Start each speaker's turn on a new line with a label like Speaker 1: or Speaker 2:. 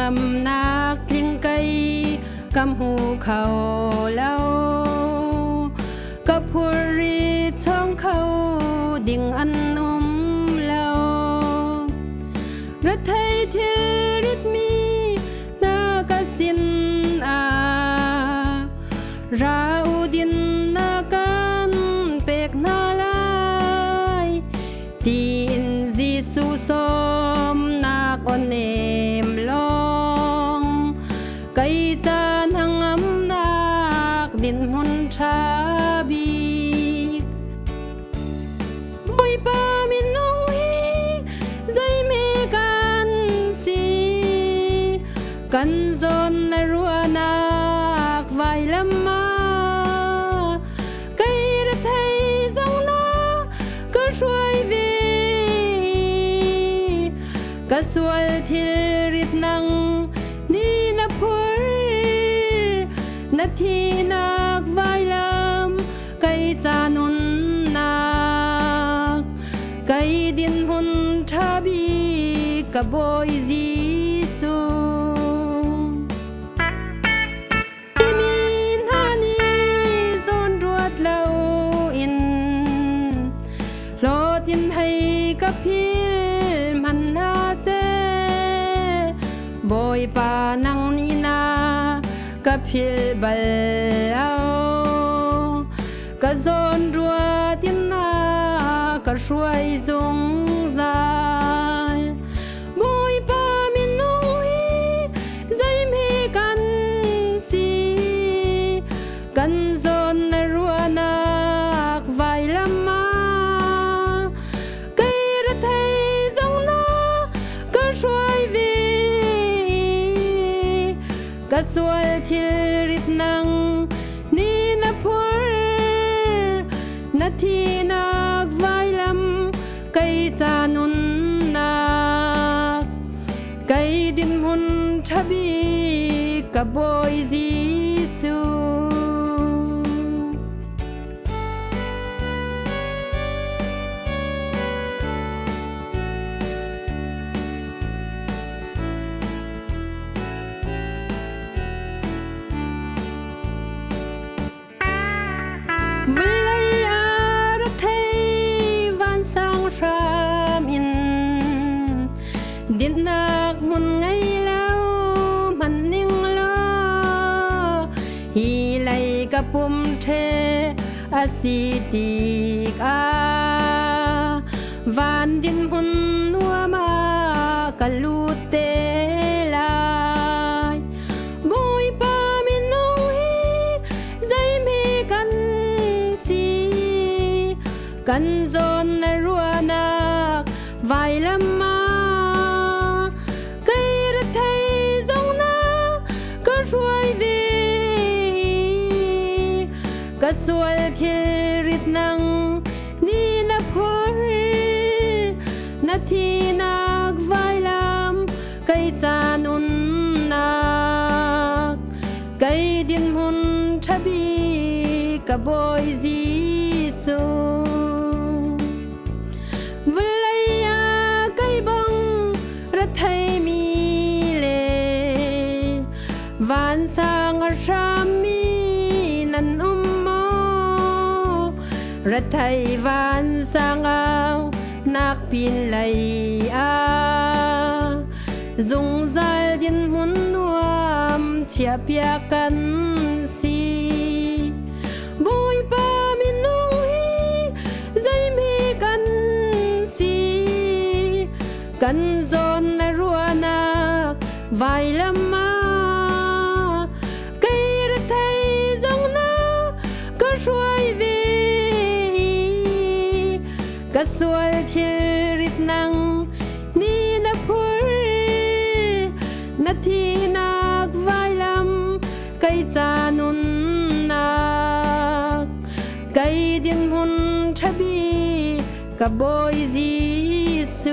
Speaker 1: âm nạc linh cây cam hu khâu lâu cặp huri thong khâu đình ăn lâu rất thấy thế rít mi na ca xin ra udin na can pek na lai tin Giêsu som na con em long cây cha hang âm nạc din hôn cha bi bôi ba min nong hi dây mê can si can zon na rua nạc vài lâm ma cây ra thấy dòng na cứ xuôi về cả xuôi thiê rít năng đi na phur na thi nạc vài lâm cây cha nun nạc cây din hôn cha bi cả bôi Giêsu imin hani zon ruột lâu in lo tin hay cả phil man na se bôi pa nang ni na cả phil bal ao cả zon ruột tin na cả xuôi dung dài bôi pa min nui dây mê can si can zon na rua nạc vài lâm ma cây ra thấy dòng na cả xuôi về cả xuôi thiê rít năng ni na phur na thi nạc vài lâm cây cha nun nạc cây din hôn cha bi cả bôi Giêsu vlei ra thấy van sang ram in din nak mun ngày lâu man ning lo hi lai ka pum the asitik van din hun nua ma kalute lai bôi pa min nong hi dây mê can si can zon na rua nạc vài lâm ma cây ra thấy dòng na cứ xuôi về cả xuôi thiê rít năng ni na phur na thi nạc vài lâm cây cha nun nạc cây din hôn cha bi cả bôi Giêsu vlei cây bông ra thấy mi lệ van sang ram mi nan mo ra thấy van sang ao nạc pin lầy dùng dal din hun nuam chia pia can si bôi pa min nong hi dây mê can si can zon na rua nạc vài lâm ma cây ra thấy dòng na cứ xuôi về cả xuôi thiê rít năng ni na phur na thi nạc vài lâm cây cha nun nạc cây din hôn cha bi cả bôi Giêsu